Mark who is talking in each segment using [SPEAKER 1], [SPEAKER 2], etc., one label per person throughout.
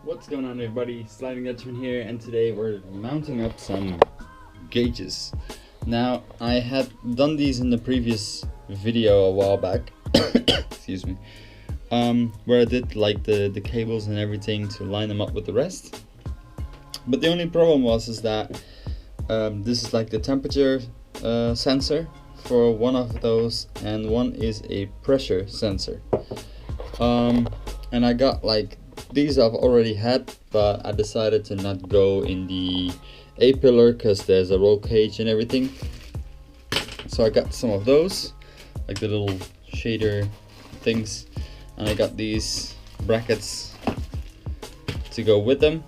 [SPEAKER 1] What's going on, everybody? Sliding Dutchman here, and today we're mounting up some gauges. Now, I had done these in the previous video a while back, excuse me, where I did like the cables and everything to line them up with the rest. But the only problem is that this is like the temperature sensor for one of those, and one is a pressure sensor. And I got like these I've already had, but I decided to not go in the A-pillar because there's a roll cage and everything. So I got some of those, like the little shader things, and I got these brackets to go with them,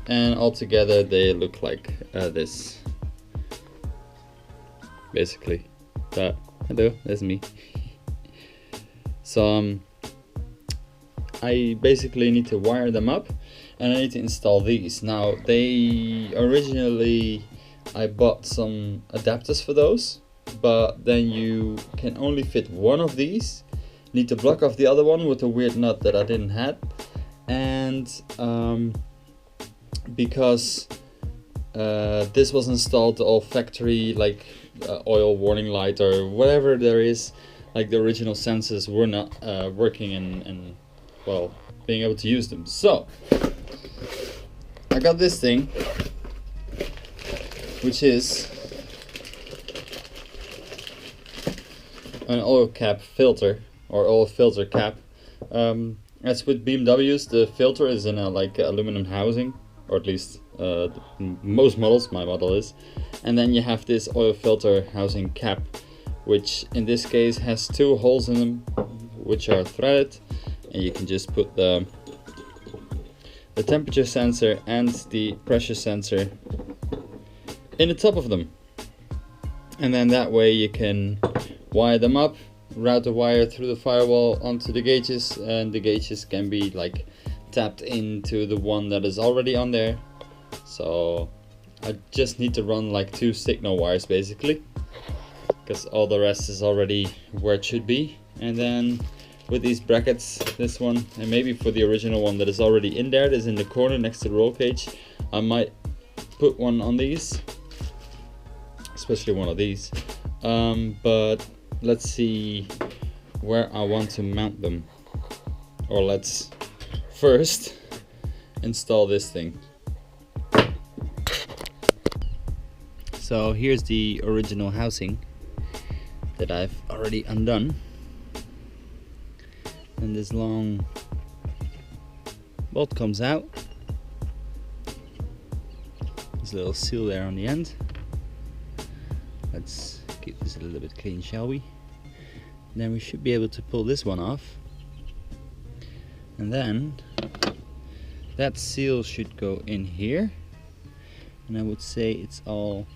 [SPEAKER 1] and altogether they look like this. Basically, hello, that's me. So I basically need to wire them up, and I need to install these. Now, originally I bought some adapters for those, but then you can only fit one of these. Need to block off the other one with a weird nut that I didn't have, and because this was installed all factory, like oil warning light or whatever there is, like the original sensors were not working and well, being able to use them. So I got this thing, which is an oil cap filter, or oil filter cap. As with BMWs, the filter is in a like aluminum housing, or at least most models, my model is. And then you have this oil filter housing cap, which in this case has two holes in them, which are threaded. And you can just put the temperature sensor and the pressure sensor in the top of them, and then that way you can wire them up, route the wire through the firewall onto the gauges, and the gauges can be like tapped into the one that is already on there. So I just need to run like 2 signal wires basically, because all the rest is already where it should be. And then with these brackets, this one, and maybe for the original one that is already in there, that is in the corner next to the roll cage, I might put one on these, especially one of these. But let's see where I want to mount them. Or let's first install this thing. So here's the original housing that I've already undone. And this long bolt comes out. There's a little seal there on the end. Let's keep this a little bit clean, shall we? And then we should be able to pull this one off. And then that seal should go in here. And I would say it's all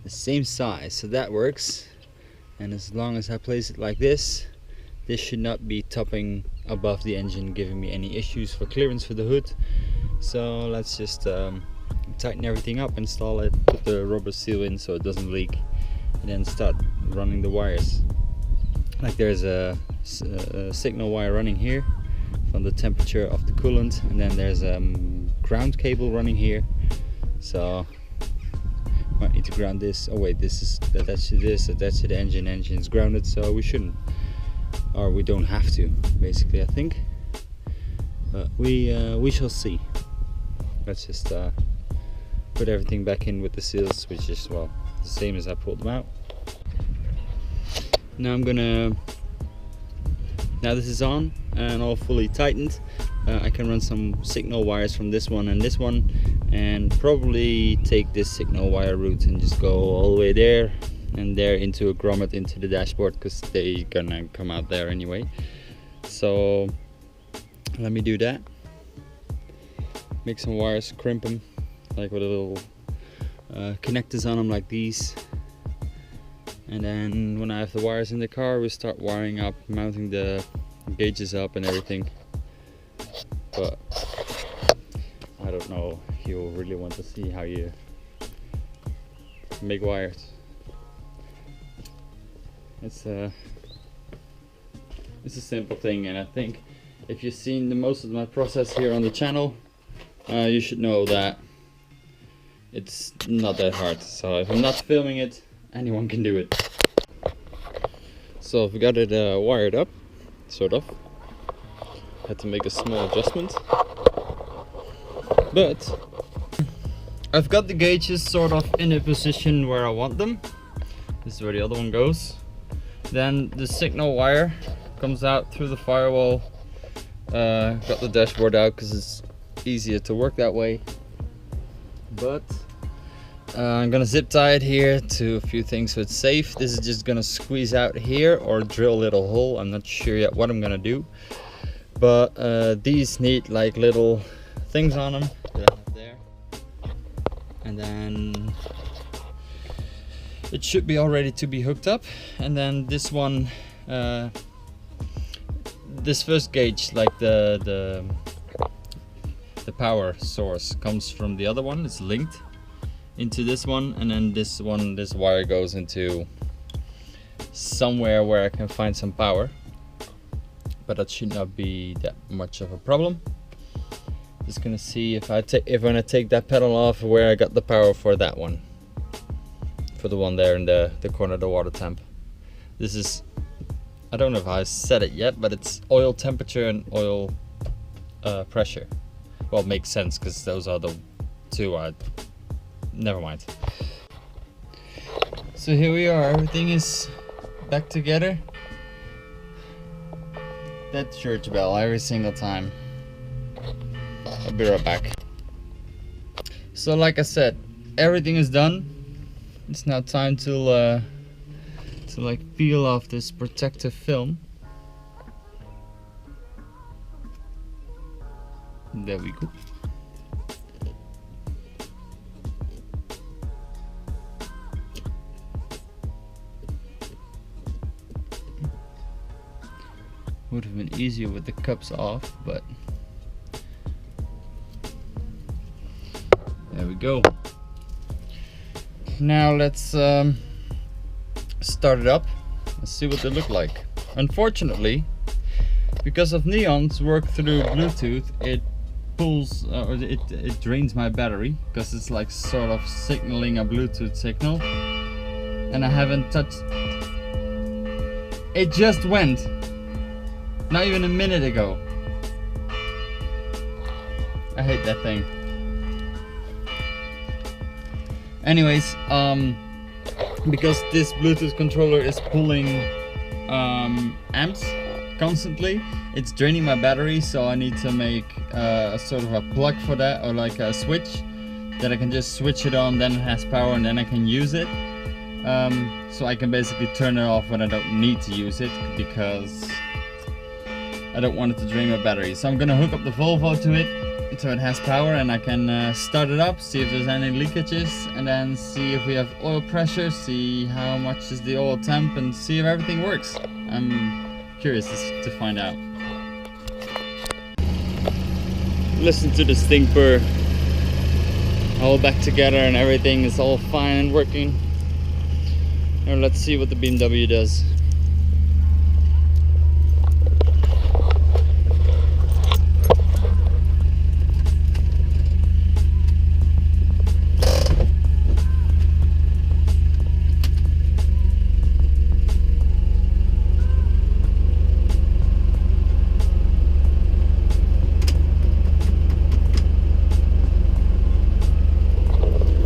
[SPEAKER 1] the same size, so that works. And as long as I place it like this, this should not be topping above the engine, giving me any issues for clearance for the hood. So let's just tighten everything up, install it, put the rubber seal in so it doesn't leak, and then start running the wires. Like there's a signal wire running here from the temperature of the coolant, and then there's a ground cable running here. So might need to ground this. Oh wait, this is attached to this, attached to the engine. Engine is grounded, so we shouldn't, or we don't have to, basically, I think. But we shall see. Let's just put everything back in with the seals, which is, well, the same as I pulled them out. Now now this is on and all fully tightened. I can run some signal wires from this one, and probably take this signal wire route and just go all the way there and there into a grommet into the dashboard, because they're gonna come out there anyway. So let me do that. Make some wires, crimp them like with a little connectors on them like these, and then when I have the wires in the car, we start wiring up, mounting the gauges up and everything. But I don't know if you really want to see how you make wires. It's a simple thing, and I think if you've seen the most of my process here on the channel, you should know that it's not that hard. So if I'm not filming it, anyone can do it. So I've got it wired up, sort of. Had to make a small adjustment, but I've got the gauges sort of in a position where I want them. This is where the other one goes. Then the signal wire comes out through the firewall. Got the dashboard out because it's easier to work that way. But I'm gonna zip tie it here to a few things so it's safe. This is just gonna squeeze out here or drill a little hole. I'm not sure yet what I'm gonna do. But these need like little things on them that I have there. And then it should be all ready to be hooked up. And then this one, this first gauge, like the power source comes from the other one. It's linked into this one, and then this wire goes into somewhere where I can find some power. But that should not be that much of a problem. Just gonna see if when I take that pedal off, where I got the power for that one, for the one there in the corner of the water temp. This is, I don't know if I said it yet, but it's oil temperature and oil pressure. Well, it makes sense because those are the two. Never mind. So here we are, everything is back together. That church bell every single time. I'll be right back. So like I said, everything is done. It's now time to like peel off this protective film. There we go. Would have been easier with the cups off, but there we go. Now let's start it up and see what they look like. Unfortunately, because of Neon's work through Bluetooth, it pulls or it drains my battery because it's like sort of signaling a Bluetooth signal, and I haven't touched. It just went. Not even a minute ago. I hate that thing. Anyways, because this Bluetooth controller is pulling amps constantly, it's draining my battery, so I need to make a sort of a plug for that, or like a switch that I can just switch it on, then it has power, and then I can use it. So I can basically turn it off when I don't need to use it, because I don't want it to drain my battery. So I'm gonna hook up the Volvo to it so it has power, and I can start it up, see if there's any leakages, and then see if we have oil pressure, see how much is the oil temp, and see if everything works. I'm curious to find out. Listen to this thing purr. All back together and everything is all fine and working. Now let's see what the BMW does.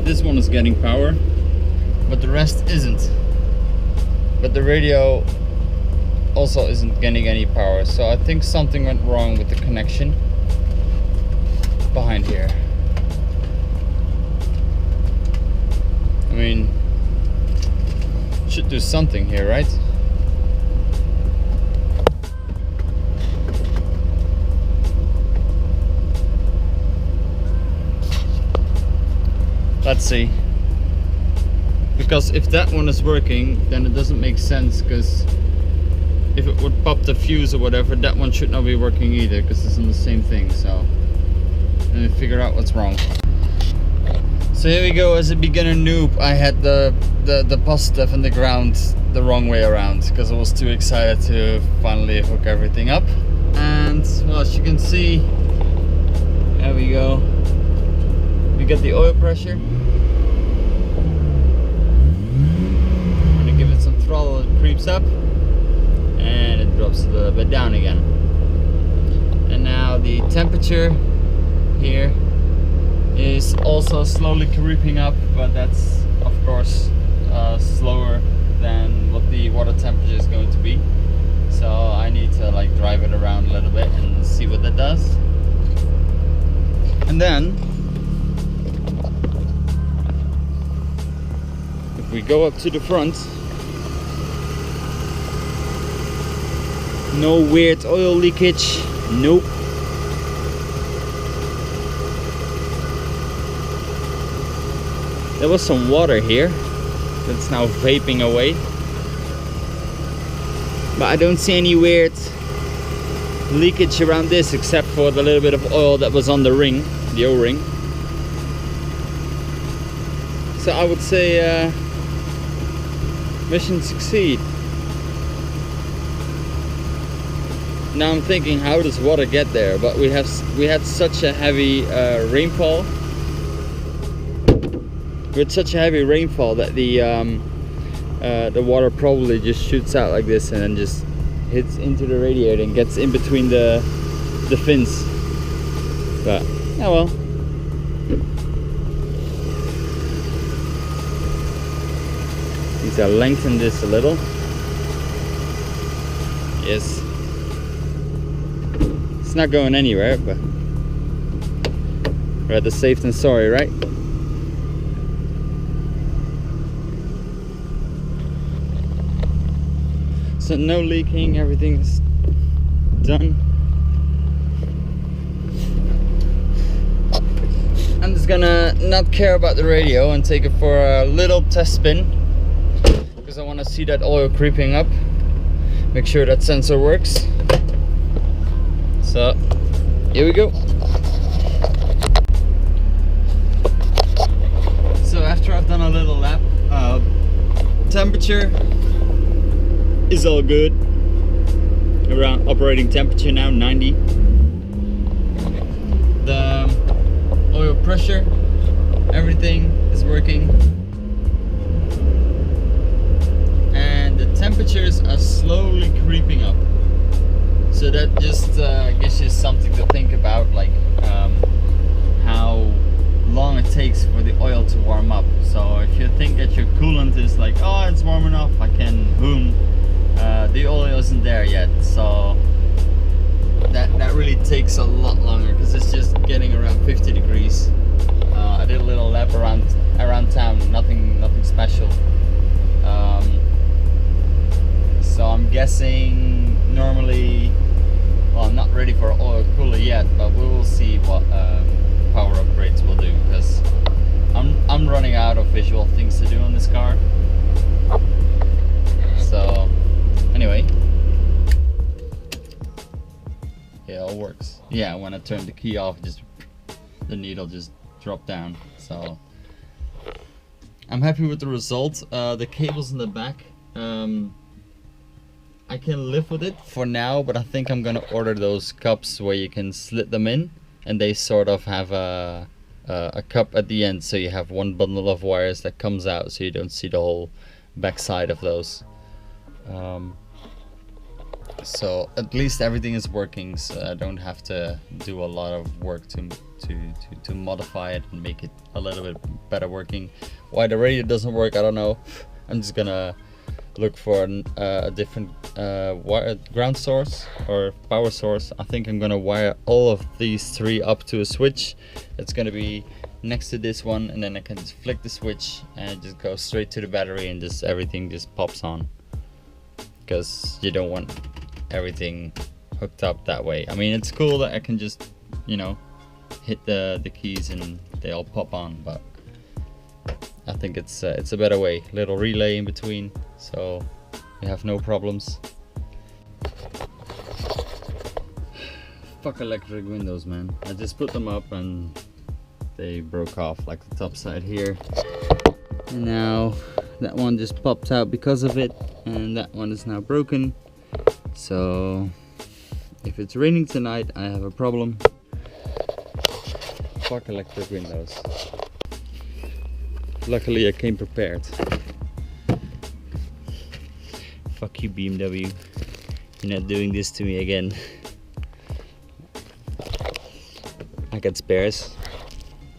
[SPEAKER 1] This one is getting power, but the rest isn't. But the radio also isn't getting any power, so I think something went wrong with the connection behind here. I mean, should do something here, right? Let's see. Because if that one is working, then it doesn't make sense, because if it would pop the fuse or whatever, that one should not be working either, because it's on the same thing. So let me figure out what's wrong. So here we go. As a beginner noob, I had the positive and the ground the wrong way around, because I was too excited to finally hook everything up. And well, as you can see, there we go. We got the oil pressure. I'm gonna give it some throttle, it creeps up and it drops a little bit down again. And now the temperature here is also slowly creeping up, but that's of course slower than what the water temperature is going to be. So I need to like drive it around a little bit and see what that does. And then if we go up to the front, no weird oil leakage, nope. There was some water here that's now vaping away, but I don't see any weird leakage around this except for the little bit of oil that was on the ring, the O-ring. So I would say mission succeed. Now I'm thinking, how does water get there? But we had such a heavy rainfall. With such a heavy rainfall that the water probably just shoots out like this and then just hits into the radiator and gets in between the fins. But yeah, well. Need to lengthen this a little. Yes. It's not going anywhere, but rather safe than sorry, right? So no leaking, everything's done. I'm just gonna not care about the radio and take it for a little test spin, because I want to see that oil creeping up, make sure that sensor works. So here we go. So after I've done a little lap, temperature is all good. Around operating temperature now, 90. The oil pressure, everything is working. And the temperatures are slowly creeping up. So that just gives you something to think about, like how long it takes for the oil to warm up. So if you think that your coolant is like, oh, it's warm enough, I can, boom, the oil isn't there yet. So that really takes a lot longer, because it's just getting around 50 degrees. I did a little lap around town, nothing special. So I'm guessing normally, well, I'm not ready for oil cooler yet, but we will see what power upgrades will do, because I'm running out of visual things to do on this car. So anyway, yeah, it all works. Yeah, when I turn the key off, just the needle just dropped down. So I'm happy with the result. The cables in the back, I can live with it for now, but I think I'm gonna order those cups where you can slit them in, and they sort of have a cup at the end, so you have one bundle of wires that comes out, so you don't see the whole back side of those. So at least everything is working, so I don't have to do a lot of work to modify it and make it a little bit better working. Why the radio doesn't work, I don't know. I'm just gonna look for a different ground source or power source. I think I'm gonna wire all of these three up to a switch that's gonna be next to this one, and then I can just flick the switch and it just goes straight to the battery, and just everything just pops on, because you don't want everything hooked up that way. I mean, it's cool that I can just, you know, hit the keys and they all pop on, but I think it's a better way. Little relay in between, so you have no problems. Fuck electric windows, man. I just put them up and they broke off, like the top side here. And now that one just popped out because of it, and that one is now broken. So If it's raining tonight, I have a problem. Fuck electric windows. Luckily I came prepared. Fuck you, BMW. You're not doing this to me again. I got spares.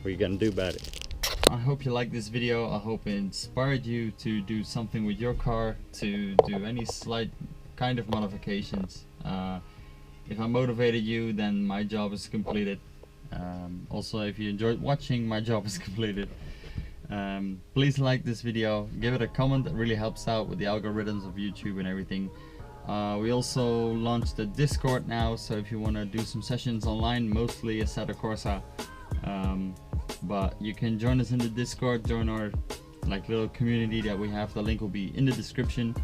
[SPEAKER 1] What are you gonna do about it? I hope you liked this video. I hope it inspired you to do something with your car, to do any slight kind of modifications. If I motivated you, then my job is completed. Also, if you enjoyed watching, my job is completed. Please like this video, give it a comment, that really helps out with the algorithms of YouTube and everything. We also launched a Discord now, so if you want to do some sessions online, mostly Assetto Corsa, but you can join us in the Discord, join our little community that we have. The link will be in the description,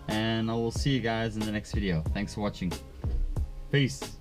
[SPEAKER 1] and I will see you guys in the next video. Thanks for watching. Peace.